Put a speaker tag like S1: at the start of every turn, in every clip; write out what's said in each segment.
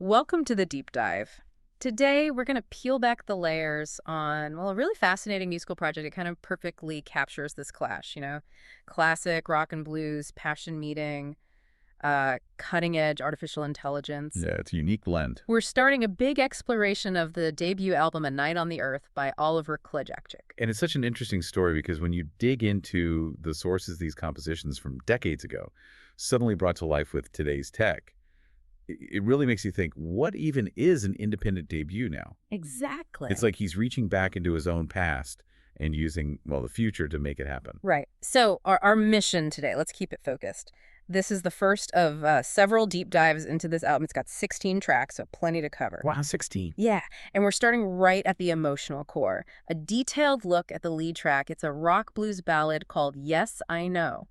S1: Welcome to the deep dive. Today, we're going to peel back the layers on, well, a really fascinating musical project. It kind of perfectly captures this clash, classic rock and blues, passion meeting, cutting edge artificial intelligence.
S2: Yeah, it's a unique blend.
S1: We're starting a big exploration of the debut album, A Night on the Earth by Oliver Klacik.
S2: And it's such an interesting story because when you dig into the sources of these compositions from decades ago, suddenly brought to life with today's tech, it really makes you think, what even is an independent debut now?
S1: Exactly.
S2: It's like he's reaching back into his own past and using, well, the future to make it happen.
S1: Right. So our mission today, let's keep it focused. This is the first of several deep dives into this album. It's got 16 tracks, so plenty to cover.
S2: Wow, 16.
S1: Yeah, and we're starting right at the emotional core. A detailed look at the lead track. It's a rock blues ballad called Yes, I Know.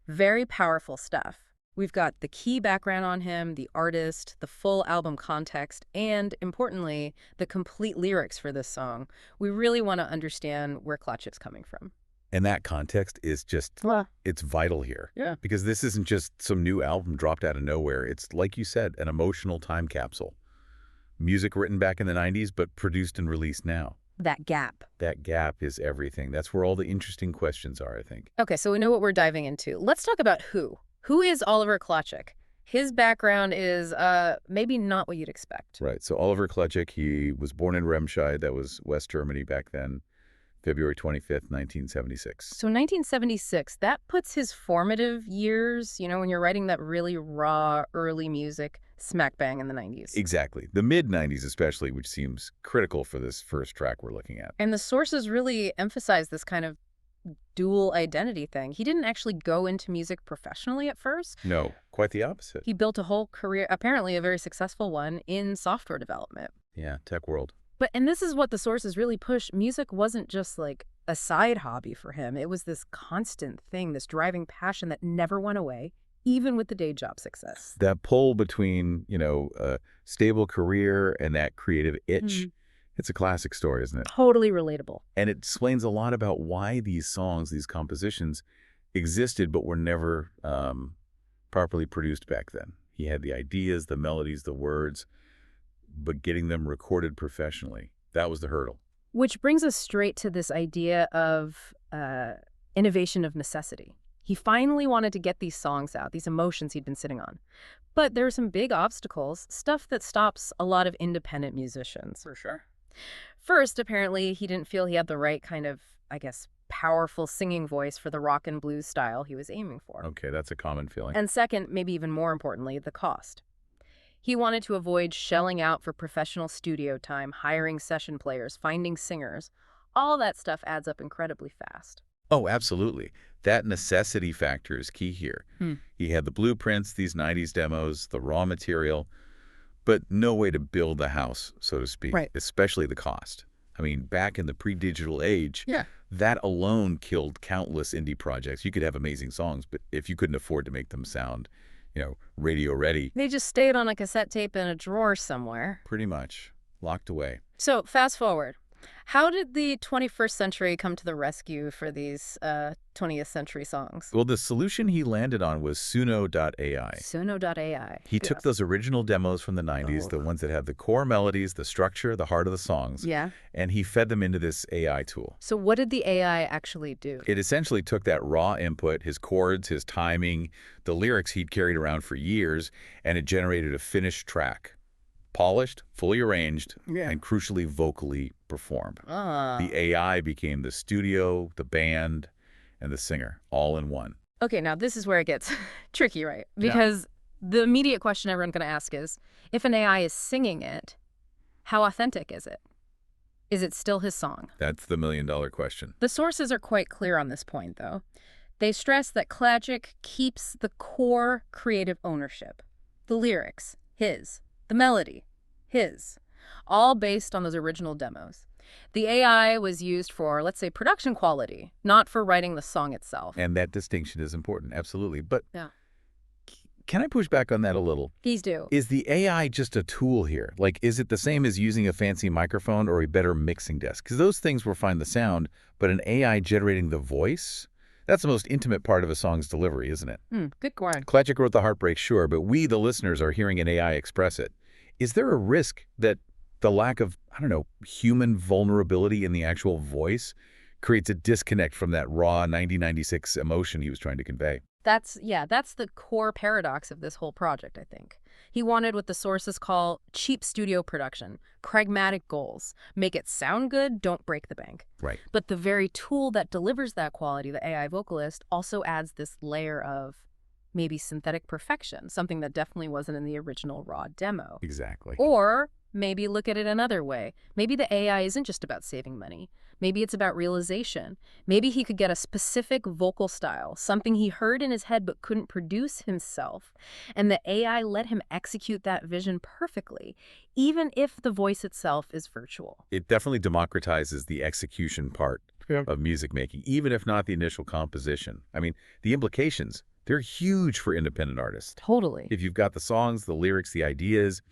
S1: Very powerful stuff. We've got the key background on him, the artist, the full album context, and, importantly, the complete lyrics for this song. We really want to understand where Klacik's coming from.
S2: And that context is just, it's vital here.
S1: Yeah.
S2: Because this isn't just some new album dropped out of nowhere. It's, like you said, an emotional time capsule. Music written back in the 90s, but produced and released now.
S1: That gap.
S2: That gap is everything. That's where all the interesting questions are, I think.
S1: Okay, so we know what we're diving into. Let's talk about who. Who is Oliver Klacik? His background is maybe not what you'd expect.
S2: Right. So Oliver Klacik, he was born in Remscheid. That was West Germany back then, February 25th, 1976.
S1: So 1976, that puts his formative years, when you're writing that really raw, early music, smack bang in the 90s.
S2: Exactly. The mid-90s especially, which seems critical for this first track we're looking at.
S1: And the sources really emphasize this kind of dual identity thing. He didn't actually go into music professionally at first.
S2: No, quite the opposite.
S1: He built a whole career, apparently a very successful one, in software development.
S2: Yeah, tech world.
S1: And this is what the sources really push. Music wasn't just like a side hobby for him. It was this constant thing, this driving passion that never went away, even with the day job success.
S2: That pull between, a stable career and that creative itch. It's a classic story, isn't it?
S1: Totally relatable.
S2: And it explains a lot about why these songs, these compositions, existed but were never properly produced back then. He had the ideas, the melodies, the words, but getting them recorded professionally, that was the hurdle.
S1: Which brings us straight to this idea of innovation of necessity. He finally wanted to get these songs out, these emotions he'd been sitting on. But there are some big obstacles, stuff that stops a lot of independent musicians.
S2: For sure.
S1: First, apparently, he didn't feel he had the right kind of, powerful singing voice for the rock and blues style he was aiming for.
S2: Okay, that's a common feeling.
S1: And second, maybe even more importantly, the cost. He wanted to avoid shelling out for professional studio time, hiring session players, finding singers. All that stuff adds up incredibly fast.
S2: Oh, absolutely. That necessity factor is key here. He had the blueprints, these 90s demos, the raw material, but no way to build the house, so to speak,
S1: Right.
S2: Especially the cost. I mean, back in the pre-digital age, that alone killed countless indie projects. You could have amazing songs, but if you couldn't afford to make them sound, radio ready.
S1: They just stayed on a cassette tape in a drawer somewhere.
S2: Pretty much. Locked away.
S1: So fast forward. How did the 21st century come to the rescue for these 20th century songs?
S2: Well, the solution he landed on was Suno.ai.
S1: Suno.ai.
S2: He took those original demos from the 90s, the ones that had the core melodies, the structure, the heart of the songs, and he fed them into this AI tool.
S1: So what did the AI actually do?
S2: It essentially took that raw input, his chords, his timing, the lyrics he'd carried around for years, and it generated a finished track. Polished, fully arranged, and crucially vocally performed. The AI became the studio, the band, and the singer, all in one.
S1: Okay, now this is where it gets tricky, right? Because the immediate question everyone's going to ask is, if an AI is singing it, how authentic is it? Is it still his song?
S2: That's the million-dollar question.
S1: The sources are quite clear on this point, though. They stress that Klacik keeps the core creative ownership. The lyrics, his. The melody, his. All based on those original demos. The AI was used for, let's say, production quality, not for writing the song itself.
S2: And that distinction is important, absolutely. But can I push back on that a little?
S1: Please do.
S2: Is the AI just a tool here? Like, is it the same as using a fancy microphone or a better mixing desk? Because those things will find the sound, but an AI generating the voice? That's the most intimate part of a song's delivery, isn't it?
S1: Good question.
S2: Klacik wrote the heartbreak, sure, but we, the listeners, are hearing an AI express it. Is there a risk that the lack of, I don't know, human vulnerability in the actual voice creates a disconnect from that raw 1996 emotion he was trying to convey?
S1: That's the core paradox of this whole project, I think. He wanted what the sources call cheap studio production, pragmatic goals. Make it sound good, don't break the bank.
S2: Right.
S1: But the very tool that delivers that quality, the AI vocalist, also adds this layer of maybe synthetic perfection, something that definitely wasn't in the original raw demo.
S2: Exactly.
S1: Or maybe look at it another way. Maybe the AI isn't just about saving money. Maybe it's about realization. Maybe he could get a specific vocal style, something he heard in his head but couldn't produce himself, and the AI let him execute that vision perfectly, even if the voice itself is virtual.
S2: It definitely democratizes the execution part of music making, even if not the initial composition. I mean, the implications, they're huge for independent artists.
S1: Totally.
S2: If you've got the songs, the lyrics, the ideas,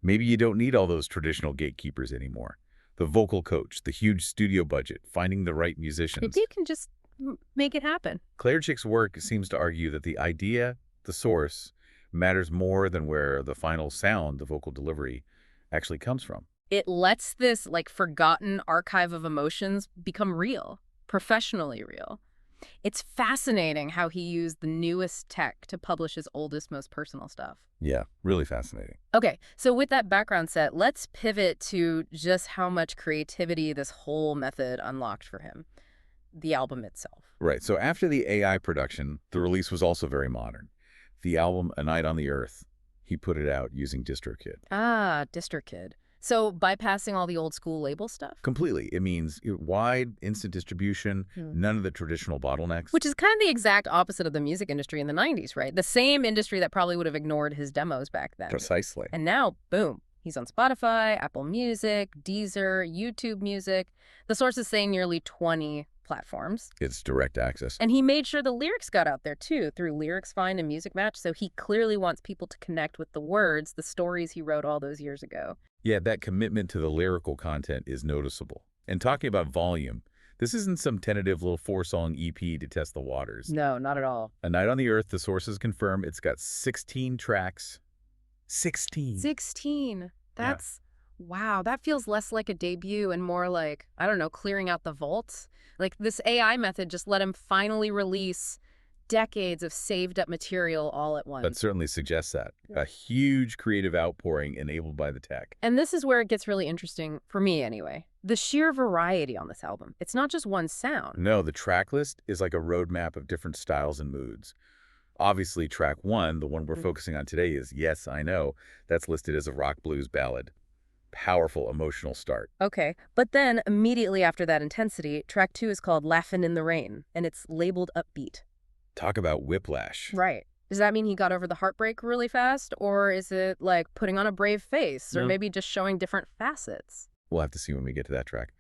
S2: maybe you don't need all those traditional gatekeepers anymore. The vocal coach, the huge studio budget, finding the right musicians.
S1: Maybe you can just make it happen.
S2: Klacik's work seems to argue that the idea, the source, matters more than where the final sound, the vocal delivery, actually comes from.
S1: It lets this, like, forgotten archive of emotions become real, professionally real. It's fascinating how he used the newest tech to publish his oldest, most personal stuff.
S2: Yeah, really fascinating.
S1: Okay, so with that background set, let's pivot to just how much creativity this whole method unlocked for him, the album itself.
S2: Right, so after the AI production, the release was also very modern. The album, A Night on the Earth, he put it out using DistroKid.
S1: Ah, DistroKid. So bypassing all the old school label stuff?
S2: Completely. It means wide, instant distribution, none of the traditional bottlenecks.
S1: Which is kind of the exact opposite of the music industry in the 90s, right? The same industry that probably would have ignored his demos back then.
S2: Precisely.
S1: And now, boom, he's on Spotify, Apple Music, Deezer, YouTube Music. The sources say nearly 20 platforms.
S2: It's direct access.
S1: And he made sure the lyrics got out there, too, through Lyrics Find and Music Match. So he clearly wants people to connect with the words, the stories he wrote all those years ago.
S2: Yeah, that commitment to the lyrical content is noticeable. And talking about volume, this isn't some tentative little 4-song EP to test the waters.
S1: No, not at all.
S2: A Night on the Earth, the sources confirm it's got 16 tracks. 16.
S1: 16. That's, wow, that feels less like a debut and more like, I don't know, clearing out the vaults. Like, this AI method just let him finally release decades of saved up material all at once.
S2: That certainly suggests that. A huge creative outpouring enabled by the tech.
S1: And this is where it gets really interesting, for me anyway. The sheer variety on this album. It's not just one sound.
S2: No, the track list is like a roadmap of different styles and moods. Obviously, track 1, the one we're focusing on today, is Yes, I Know. That's listed as a rock blues ballad. Powerful emotional start.
S1: Okay, but then immediately after that intensity, track 2 is called Laughin' in the Rain, and it's labeled upbeat.
S2: Talk about whiplash.
S1: Right. Does that mean he got over the heartbreak really fast? Or is it like putting on a brave face? Or maybe just showing different facets?
S2: We'll have to see when we get to that track.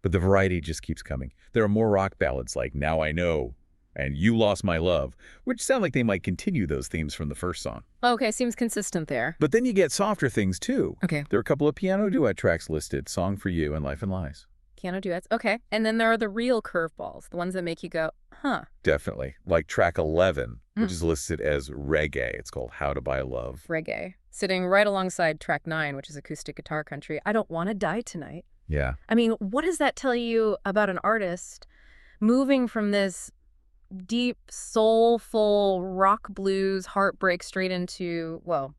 S2: But the variety just keeps coming. There are more rock ballads like Now I Know and You Lost My Love, which sound like they might continue those themes from the first song.
S1: Okay, seems consistent there.
S2: But then you get softer things too.
S1: Okay.
S2: There are a couple of piano duet tracks listed, Song for You and Life and Lies.
S1: Piano duets. Okay. And then there are the real curveballs, the ones that make you go, huh.
S2: Definitely. Like track 11, which is listed as reggae. It's called How to Buy Love.
S1: Reggae. Sitting right alongside track 9, which is acoustic guitar country. I Don't Want to Die Tonight.
S2: Yeah.
S1: I mean, what does that tell you about an artist moving from this deep, soulful rock blues heartbreak straight into, well,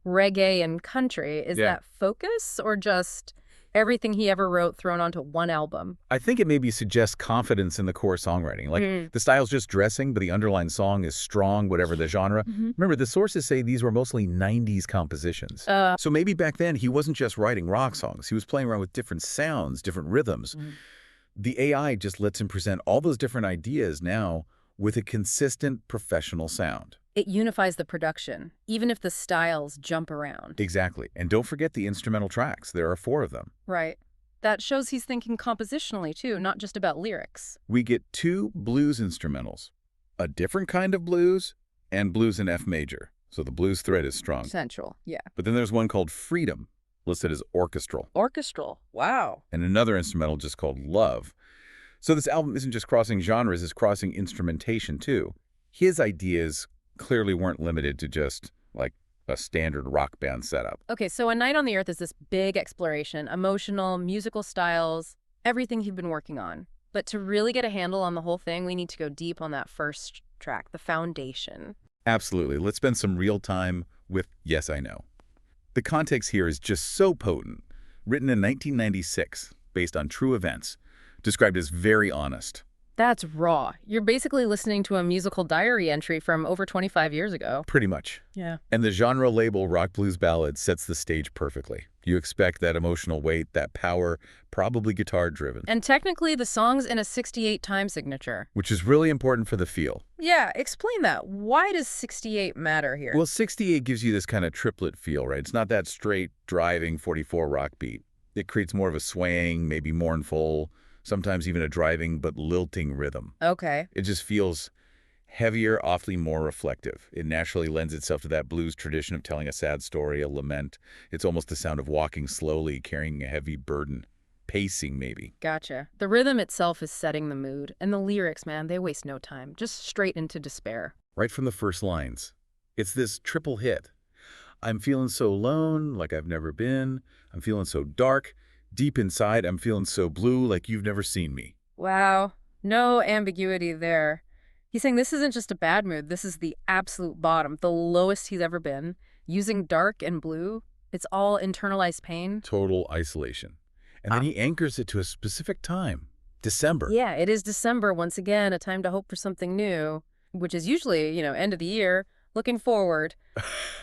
S1: reggae and country? Is that focus or just everything he ever wrote thrown onto one album?
S2: I think it maybe suggests confidence in the core songwriting. Like the style's just dressing, but the underlying song is strong, whatever the genre. Remember, the sources say these were mostly 90s compositions. So maybe back then he wasn't just writing rock songs. He was playing around with different sounds, different rhythms. The AI just lets him present all those different ideas now with a consistent professional sound.
S1: It unifies the production, even if the styles jump around.
S2: Exactly. And don't forget the instrumental tracks. There are 4 of them.
S1: Right. That shows he's thinking compositionally, too, not just about lyrics.
S2: We get 2 blues instrumentals, a different kind of blues, and blues in F major. So the blues thread is strong.
S1: Central, yeah.
S2: But then there's one called Freedom, listed as orchestral.
S1: Orchestral, wow.
S2: And another instrumental just called Love. So this album isn't just crossing genres, it's crossing instrumentation, too. His ideas clearly weren't limited to just, like, a standard rock band setup.
S1: Okay, so A Night on the Earth is this big exploration, emotional, musical styles, everything he'd been working on. But to really get a handle on the whole thing, we need to go deep on that first track, the foundation.
S2: Absolutely. Let's spend some real time with Yes, I Know. The context here is just so potent. Written in 1996, based on true events, described as very honest.
S1: That's raw. You're basically listening to a musical diary entry from over 25 years ago.
S2: Pretty much.
S1: Yeah.
S2: And the genre label rock blues ballad sets the stage perfectly. You expect that emotional weight, that power, probably guitar-driven.
S1: And technically, the song's in a 68 time signature.
S2: Which is really important for the feel.
S1: Yeah, explain that. Why does 68 matter here?
S2: Well, 68 gives you this kind of triplet feel, right? It's not that straight, driving 44 rock beat. It creates more of a swaying, maybe mournful, sometimes even a driving but lilting rhythm.
S1: Okay.
S2: It just feels heavier, awfully more reflective. It naturally lends itself to that blues tradition of telling a sad story, a lament. It's almost the sound of walking slowly, carrying a heavy burden. Pacing, maybe.
S1: Gotcha. The rhythm itself is setting the mood, and the lyrics, man, they waste no time. Just straight into despair.
S2: Right from the first lines. It's this triple hit. I'm feeling so alone, like I've never been. I'm feeling so dark. Deep inside, I'm feeling so blue, like you've never seen me.
S1: Wow. No ambiguity there. He's saying this isn't just a bad mood. This is the absolute bottom, the lowest he's ever been. Using dark and blue, it's all internalized pain.
S2: Total isolation. And then he anchors it to a specific time. December.
S1: Yeah, it is December, once again, a time to hope for something new, which is usually, end of the year, looking forward,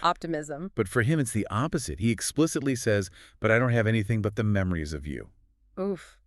S1: optimism.
S2: But for him, it's the opposite. He explicitly says, but I don't have anything but the memories of you.
S1: Oof.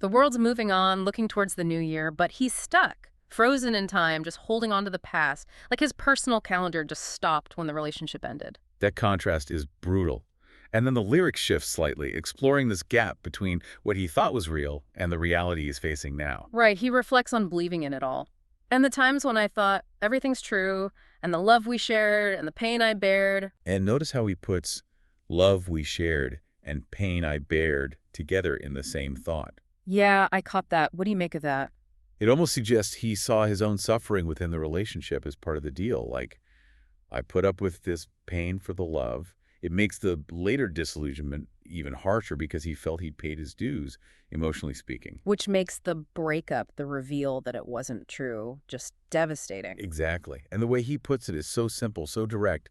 S1: The world's moving on, looking towards the new year, but he's stuck, frozen in time, just holding on to the past, like his personal calendar just stopped when the relationship ended.
S2: That contrast is brutal. And then the lyrics shift slightly, exploring this gap between what he thought was real and the reality he's facing now.
S1: Right, he reflects on believing in it all. And the times when I thought everything's true, and the love we shared, and the pain I bared.
S2: And notice how he puts love we shared and pain I bared together in the same thought.
S1: Yeah, I caught that. What do you make of that?
S2: It almost suggests he saw his own suffering within the relationship as part of the deal. Like, I put up with this pain for the love. It makes the later disillusionment even harsher because he felt he'd paid his dues, emotionally speaking.
S1: Which makes the breakup, the reveal that it wasn't true, just devastating.
S2: Exactly. And the way he puts it is so simple, so direct.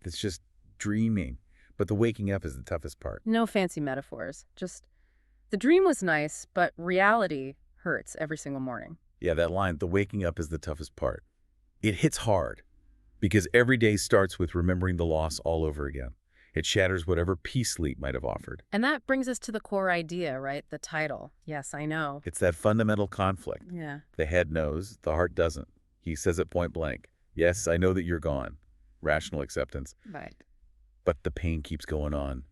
S2: It's just dreaming. But the waking up is the toughest part.
S1: No fancy metaphors. Just, the dream was nice, but reality hurts every single morning.
S2: Yeah, that line, the waking up is the toughest part. It hits hard because every day starts with remembering the loss all over again. It shatters whatever peace sleep might have offered.
S1: And that brings us to the core idea, right? The title. Yes, I know.
S2: It's that fundamental conflict.
S1: Yeah.
S2: The head knows, the heart doesn't. He says it point blank. Yes, I know that you're gone. Rational acceptance.
S1: Right.
S2: But the pain keeps going on.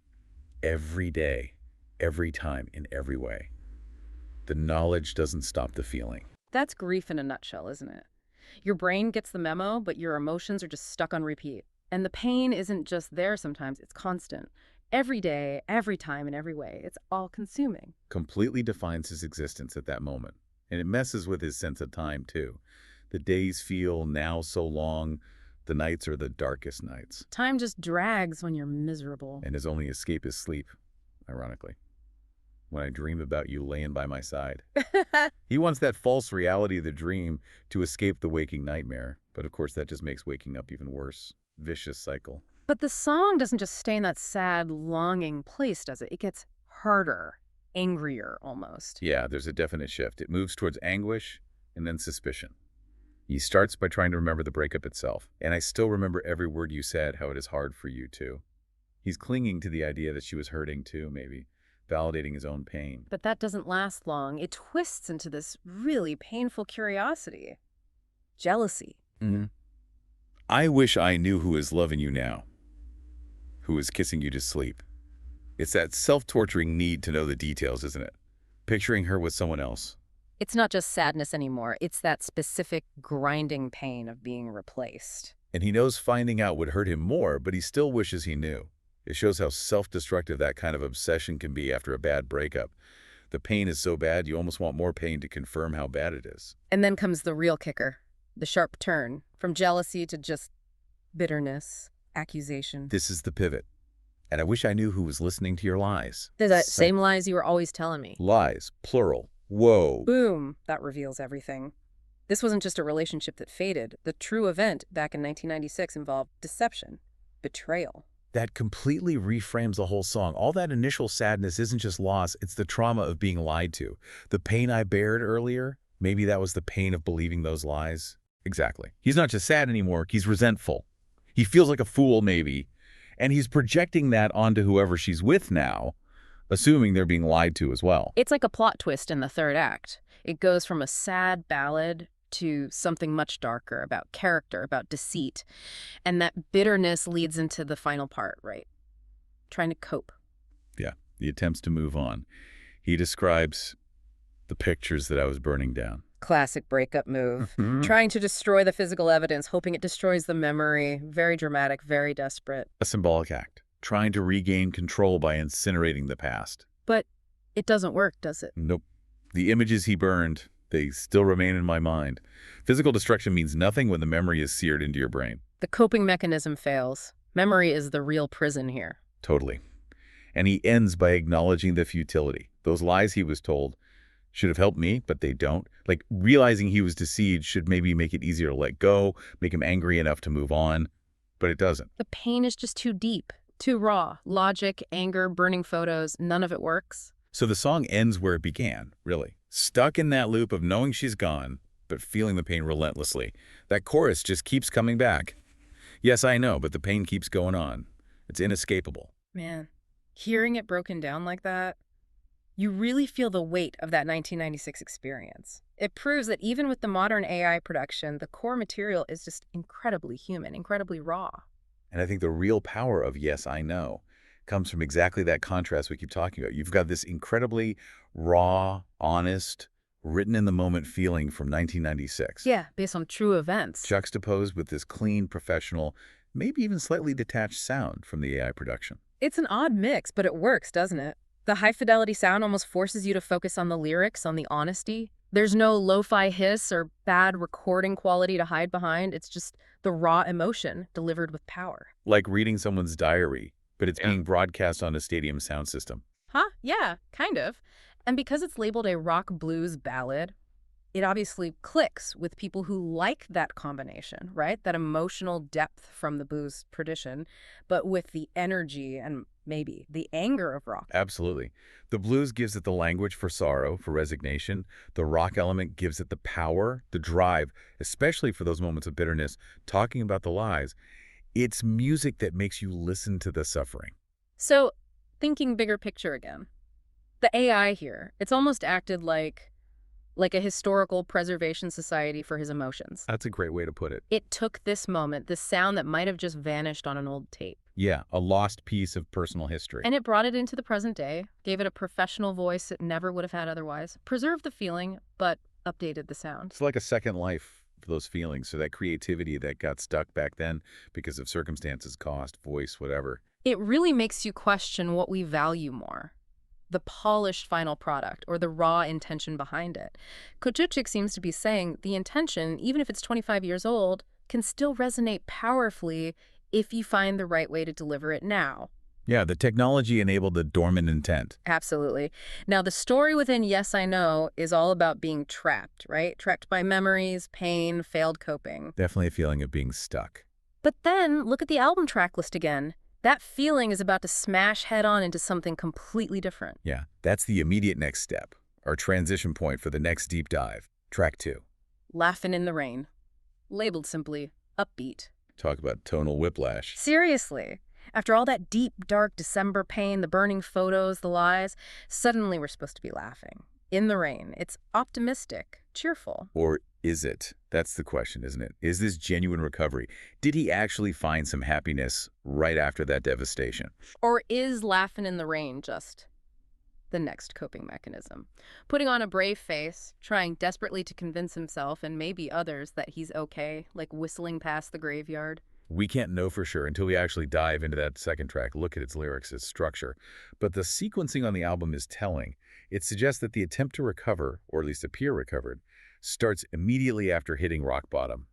S2: Every day, every time, in every way. The knowledge doesn't stop the feeling.
S1: That's grief in a nutshell, isn't it? Your brain gets the memo, but your emotions are just stuck on repeat. And the pain isn't just there sometimes, it's constant. Every day, every time, in every way. It's all-consuming.
S2: Completely defines his existence at that moment. And it messes with his sense of time, too. The days feel now so long, the nights are the darkest nights.
S1: Time just drags when you're miserable.
S2: And his only escape is sleep, ironically. When I dream about you laying by my side. He wants that false reality of the dream to escape the waking nightmare. But of course, that just makes waking up even worse. Vicious cycle.
S1: But the song doesn't just stay in that sad, longing place, does it? It gets harder, angrier almost.
S2: Yeah, there's a definite shift. It moves towards anguish and then suspicion. He starts by trying to remember the breakup itself. And I still remember every word you said, how it is hard for you, too. He's clinging to the idea that she was hurting, too, maybe, validating his own pain.
S1: But that doesn't last long. It twists into this really painful curiosity. Jealousy.
S2: Mm-hmm. I wish I knew who is loving you now, who is kissing you to sleep. It's that self-torturing need to know the details, isn't it? Picturing her with someone else.
S1: It's not just sadness anymore. It's that specific grinding pain of being replaced.
S2: And he knows finding out would hurt him more, but he still wishes he knew. It shows how self-destructive that kind of obsession can be after a bad breakup. The pain is so bad, you almost want more pain to confirm how bad it is.
S1: And then comes the real kicker, the sharp turn, from jealousy to just bitterness. accusation.
S2: This is the pivot. And I wish I knew who was listening to your lies.
S1: They're the same lies you were always telling me.
S2: Lies, plural. Whoa.
S1: Boom, that reveals everything. This wasn't just a relationship that faded. The true event back in 1996 involved deception, betrayal.
S2: That completely reframes the whole song. All that initial sadness isn't just loss, it's the trauma of being lied to. The pain I bared earlier, maybe that was the pain of believing those lies. Exactly. He's not just sad anymore, he's resentful. He feels like a fool, maybe. And he's projecting that onto whoever she's with now, assuming they're being lied to as well.
S1: It's like a plot twist in the third act. It goes from a sad ballad to something much darker, about character, about deceit. And that bitterness leads into the final part, right? Trying to cope.
S2: Yeah, the attempts to move on. He describes the pictures that I was burning down.
S1: Classic breakup move. Trying to destroy the physical evidence, hoping it destroys the memory. Very dramatic, very desperate.
S2: A symbolic act. Trying to regain control by incinerating the past.
S1: But it doesn't work, does it?
S2: Nope. The images he burned, they still remain in my mind. Physical destruction means nothing when the memory is seared into your brain.
S1: The coping mechanism fails. Memory is the real prison here.
S2: Totally. And he ends by acknowledging the futility. Those lies he was told should have helped me, but they don't. Like, realizing he was deceived should maybe make it easier to let go, make him angry enough to move on, but it doesn't.
S1: The pain is just too deep, too raw. Logic, anger, burning photos, none of it works.
S2: So the song ends where it began, really. Stuck in that loop of knowing she's gone, but feeling the pain relentlessly. That chorus just keeps coming back. Yes, I know, but the pain keeps going on. It's inescapable.
S1: Man, hearing it broken down like that, you really feel the weight of that 1996 experience. It proves that even with the modern AI production, the core material is just incredibly human, incredibly raw.
S2: And I think the real power of Yes, I Know comes from exactly that contrast we keep talking about. You've got this incredibly raw, honest, written-in-the-moment feeling from 1996.
S1: Yeah, based on true events.
S2: Juxtaposed with this clean, professional, maybe even slightly detached sound from the AI production.
S1: It's an odd mix, but it works, doesn't it? The high-fidelity sound almost forces you to focus on the lyrics, on the honesty. There's no lo-fi hiss or bad recording quality to hide behind. It's just the raw emotion delivered with power.
S2: Like reading someone's diary, but it's being broadcast on a stadium sound system.
S1: Huh? Yeah, kind of. And because it's labeled a rock blues ballad, it obviously clicks with people who like that combination, right? That emotional depth from the blues tradition, but with the energy and maybe the anger of rock.
S2: Absolutely. The blues gives it the language for sorrow, for resignation. The rock element gives it the power, the drive, especially for those moments of bitterness, talking about the lies. It's music that makes you listen to the suffering.
S1: So, thinking bigger picture again, the AI here, it's almost acted like a historical preservation society for his emotions.
S2: That's a great way to put it.
S1: It took this moment, this sound that might have just vanished on an old tape.
S2: Yeah, a lost piece of personal history.
S1: And it brought it into the present day, gave it a professional voice it never would have had otherwise, preserved the feeling, but updated the sound.
S2: It's like a second life for those feelings, so that creativity that got stuck back then because of circumstances, cost, voice, whatever.
S1: It really makes you question what we value more. The polished final product or the raw intention behind it. Klacik seems to be saying the intention, even if it's 25 years old, can still resonate powerfully if you find the right way to deliver it now.
S2: Yeah, the technology enabled the dormant intent.
S1: Absolutely. Now, the story within Yes, I Know is all about being trapped, right? Trapped by memories, pain, failed coping.
S2: Definitely a feeling of being stuck.
S1: But then, look at the album track list again. That feeling is about to smash head-on into something completely different.
S2: Yeah, that's the immediate next step, our transition point for the next deep dive. Track 2.
S1: Laughing in the Rain. Labeled simply, upbeat.
S2: Talk about tonal whiplash.
S1: Seriously. After all that deep, dark December pain, the burning photos, the lies, suddenly we're supposed to be laughing. In the rain. It's optimistic, cheerful.
S2: Or is it? That's the question, isn't it? Is this genuine recovery? Did he actually find some happiness right after that devastation?
S1: Or is laughing in the rain just the next coping mechanism? Putting on a brave face, trying desperately to convince himself and maybe others that he's okay, like whistling past the graveyard.
S2: We can't know for sure until we actually dive into that second track, look at its lyrics, its structure. But the sequencing on the album is telling. It suggests that the attempt to recover, or at least appear recovered, starts immediately after hitting rock bottom.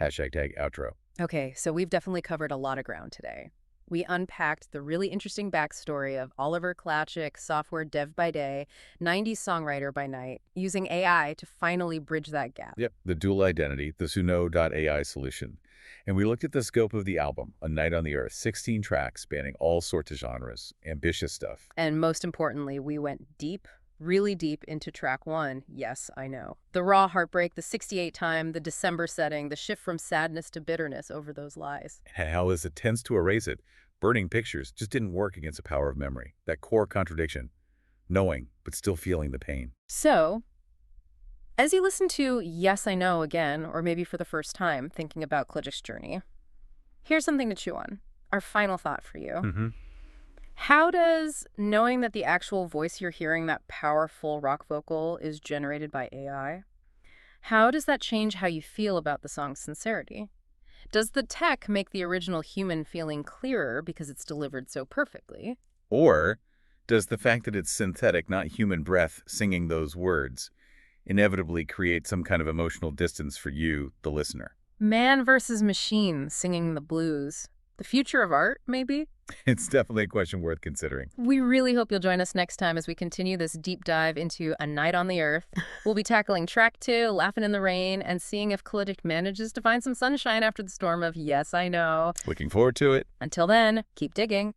S2: #outro.
S1: Okay, so we've definitely covered a lot of ground today. We unpacked the really interesting backstory of Oliver Klacik, software dev by day, 90s songwriter by night, using AI to finally bridge that gap.
S2: Yep, the dual identity, the Suno.ai solution. And we looked at the scope of the album, A Night on the Earth, 16 tracks spanning all sorts of genres, ambitious stuff.
S1: And most importantly, we went deep, really deep into track one, Yes, I Know. The raw heartbreak, the 68 time, the December setting, the shift from sadness to bitterness over those lies.
S2: And how, as it tends to erase it, burning pictures just didn't work against the power of memory. That core contradiction, knowing but still feeling the pain.
S1: So, as you listen to Yes, I Know again, or maybe for the first time, thinking about Klacik's journey, here's something to chew on. Our final thought for you.
S2: Mm-hmm.
S1: How does knowing that the actual voice you're hearing, that powerful rock vocal, is generated by AI, how does that change how you feel about the song's sincerity? Does the tech make the original human feeling clearer because it's delivered so perfectly?
S2: Or does the fact that it's synthetic, not human breath, singing those words, inevitably create some kind of emotional distance for you, the listener?
S1: Man versus machine singing the blues. The future of art, maybe?
S2: It's definitely a question worth considering.
S1: We really hope you'll join us next time as we continue this deep dive into A Night on the Earth. We'll be tackling track 2, Laughing in the Rain, and seeing if Klacik manages to find some sunshine after the storm of Yes, I Know.
S2: Looking forward to it.
S1: Until then, keep digging.